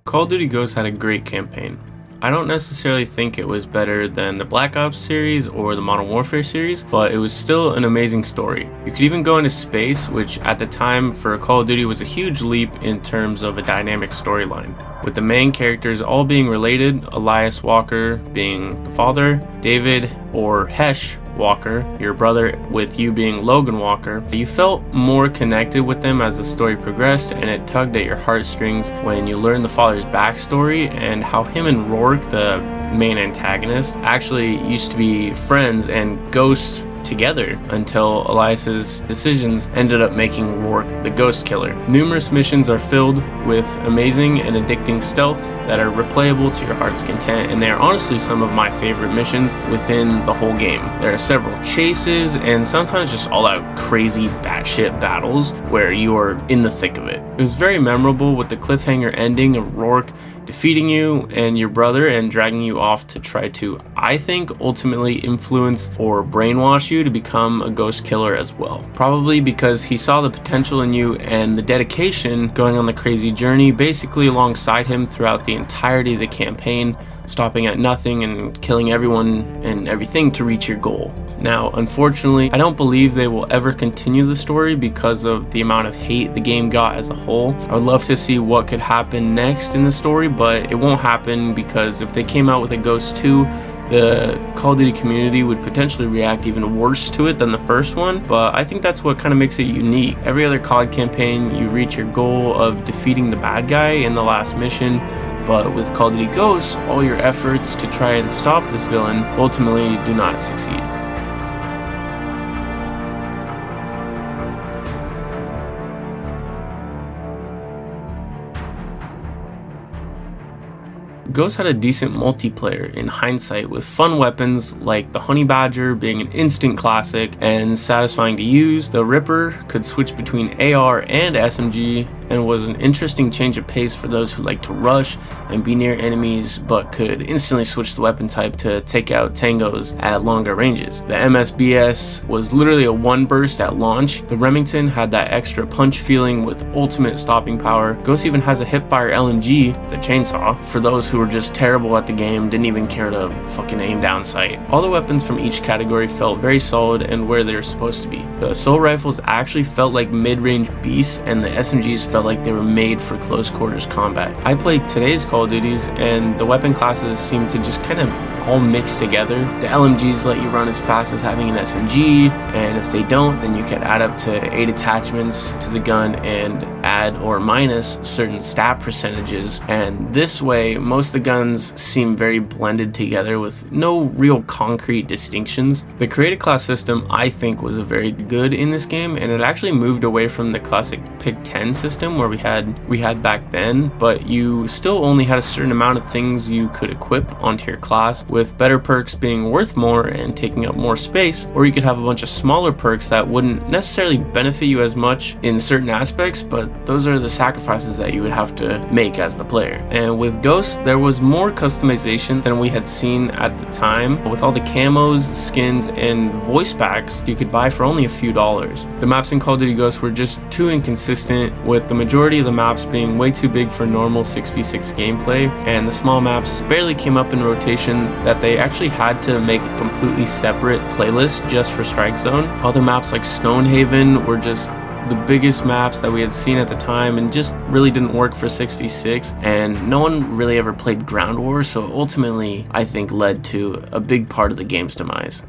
Call of Duty Ghosts had a great campaign. I don't necessarily think it was better than the Black Ops series or the Modern Warfare series, but it was still an amazing story. You could even go into space, which at the time for Call of Duty was a huge leap in terms of a dynamic storyline, with the main characters all being related, Elias Walker being the father, David or Hesh Walker, your brother, with you being Logan Walker. You felt more connected with them as the story progressed, and it tugged at your heartstrings when you learned the father's backstory and how him and Rourke, the main antagonist, actually used to be friends and ghosts together until Elias's decisions ended up making Rourke the ghost killer. Numerous missions are filled with amazing and addicting stealth that are replayable to your heart's content, and they are honestly some of my favorite missions within the whole game. There are several chases and sometimes just all-out crazy batshit battles where you are in the thick of it. It was very memorable with the cliffhanger ending of Rourke defeating you and your brother and dragging you off to try to, I think, ultimately influence or brainwash you to become a ghost killer as well. Probably because he saw the potential in you and the dedication going on the crazy journey basically alongside him throughout the entirety of the campaign, stopping at nothing and killing everyone and everything to reach your goal. Now, unfortunately, I don't believe they will ever continue the story because of the amount of hate the game got as a whole. I would love to see what could happen next in the story, but it won't happen because if they came out with a Ghost 2, the Call of Duty community would potentially react even worse to it than the first one, but I think that's what kind of makes it unique. Every other COD campaign, you reach your goal of defeating the bad guy in the last mission, but with Call of Duty Ghosts, all your efforts to try and stop this villain ultimately do not succeed. Ghost had a decent multiplayer in hindsight, with fun weapons like the Honey Badger being an instant classic and satisfying to use. The Ripper could switch between AR and SMG and was an interesting change of pace for those who like to rush and be near enemies but could instantly switch the weapon type to take out tangos at longer ranges. The MSBS was literally a one burst at launch. The Remington had that extra punch feeling with ultimate stopping power. Ghost even has a hipfire LMG, the chainsaw, for those who were just terrible at the game, didn't even care to fucking aim down sight. All the weapons from each category felt very solid and where they were supposed to be. The assault rifles actually felt like mid-range beasts, and the SMGs felt like they were made for close quarters combat. I played today's Call of Duties and the weapon classes seemed to just kind of all mix together. The LMGs let you run as fast as having an SMG, and if they don't, then you can add up to 8 attachments to the gun and add or minus certain stat percentages, and this way most of the guns seem very blended together with no real concrete distinctions. The created class system, I think, was very good in this game, and it actually moved away from the classic pick 10 system where we had back then, but you still only had a certain amount of things you could equip onto your class, with better perks being worth more and taking up more space, or you could have a bunch of smaller perks that wouldn't necessarily benefit you as much in certain aspects, but those are the sacrifices that you would have to make as the player. And with Ghost, there was more customization than we had seen at the time, with all the camos, skins, and voice packs you could buy for only a few dollars. The maps in Call of Duty Ghosts were just too inconsistent, with the majority of the maps being way too big for normal 6v6 gameplay, and the small maps barely came up in rotation that they actually had to make a completely separate playlist just for Strike Zone. Other maps like Stonehaven were just the biggest maps that we had seen at the time and just really didn't work for 6v6, and no one really ever played Ground War, so ultimately I think led to a big part of the game's demise.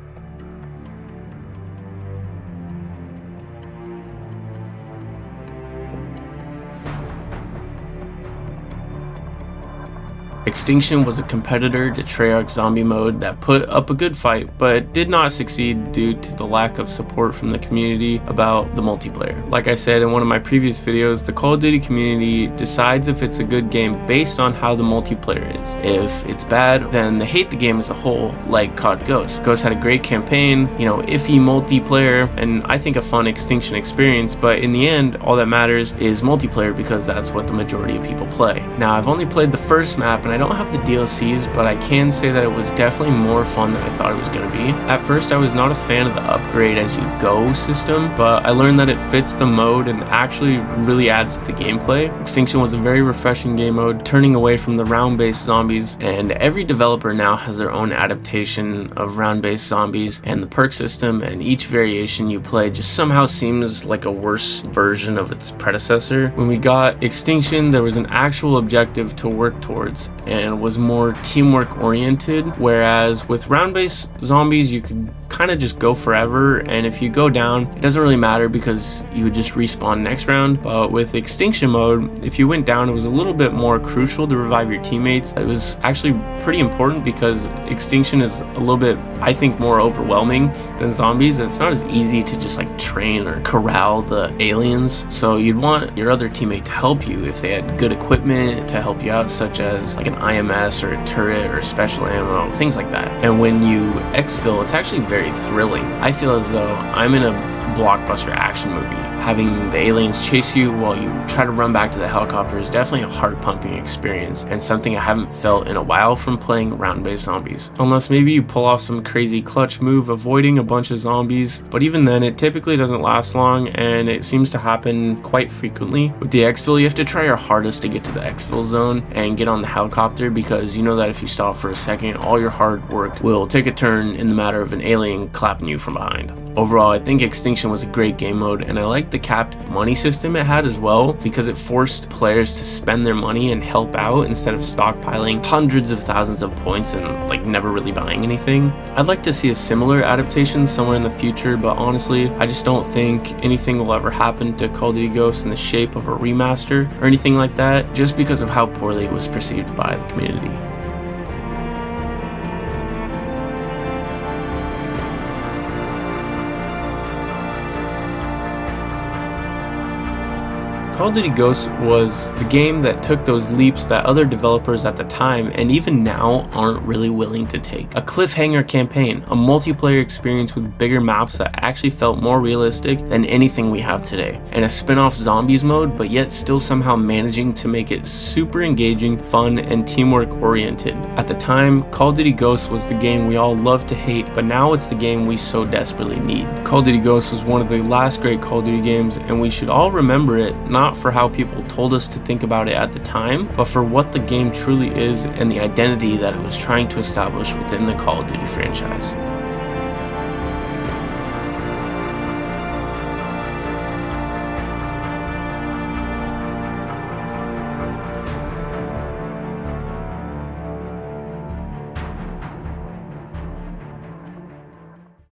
Extinction was a competitor to Treyarch Zombie Mode that put up a good fight, but did not succeed due to the lack of support from the community about the multiplayer. Like I said in one of my previous videos, the Call of Duty community decides if it's a good game based on how the multiplayer is. If it's bad, then they hate the game as a whole, like COD Ghost. Ghost had a great campaign, iffy multiplayer, and I think a fun Extinction experience, but in the end, all that matters is multiplayer because that's what the majority of people play. Now, I've only played the first map, and I don't have the DLCs, but I can say that it was definitely more fun than I thought it was going to be. At first, I was not a fan of the upgrade as you go system, but I learned that it fits the mode and actually really adds to the gameplay. Extinction was a very refreshing game mode, turning away from the round-based zombies, and every developer now has their own adaptation of round-based zombies and the perk system, and each variation you play just somehow seems like a worse version of its predecessor. When we got Extinction, there was an actual objective to work towards and was more teamwork oriented, whereas with round-based zombies you could kind of just go forever, and if you go down it doesn't really matter because you would just respawn next round. But with Extinction mode, if you went down, it was a little bit more crucial to revive your teammates. It was actually pretty important because Extinction is a little bit, I think, more overwhelming than zombies. It's not as easy to just like train or corral the aliens, so you'd want your other teammate to help you if they had good equipment to help you out, such as like an IMS or a turret or special ammo, things like that. And when you exfil, it's actually very thrilling. I feel as though I'm in a blockbuster action movie. Having the aliens chase you while you try to run back to the helicopter is definitely a heart-pumping experience, and something I haven't felt in a while from playing round-based zombies. Unless maybe you pull off some crazy clutch move avoiding a bunch of zombies, but even then it typically doesn't last long and it seems to happen quite frequently. With the exfil, you have to try your hardest to get to the exfil zone and get on the helicopter, because you know that if you stop for a second, all your hard work will take a turn in the matter of an alien clapping you from behind. Overall, I think Extinction was a great game mode, and I liked the capped money system it had as well, because it forced players to spend their money and help out instead of stockpiling hundreds of thousands of points and like never really buying anything. I'd like to see a similar adaptation somewhere in the future, but honestly, I just don't think anything will ever happen to Call of Duty Ghosts in the shape of a remaster or anything like that, just because of how poorly it was perceived by the community. Call of Duty Ghosts was the game that took those leaps that other developers at the time and even now aren't really willing to take. A cliffhanger campaign, a multiplayer experience with bigger maps that actually felt more realistic than anything we have today, and a spin-off zombies mode, but yet still somehow managing to make it super engaging, fun, and teamwork oriented. At the time, Call of Duty Ghosts was the game we all love to hate, but now it's the game we so desperately need. Call of Duty Ghosts was one of the last great Call of Duty games, and we should all remember it, not for how people told us to think about it at the time, but for what the game truly is and the identity that it was trying to establish within the Call of Duty franchise.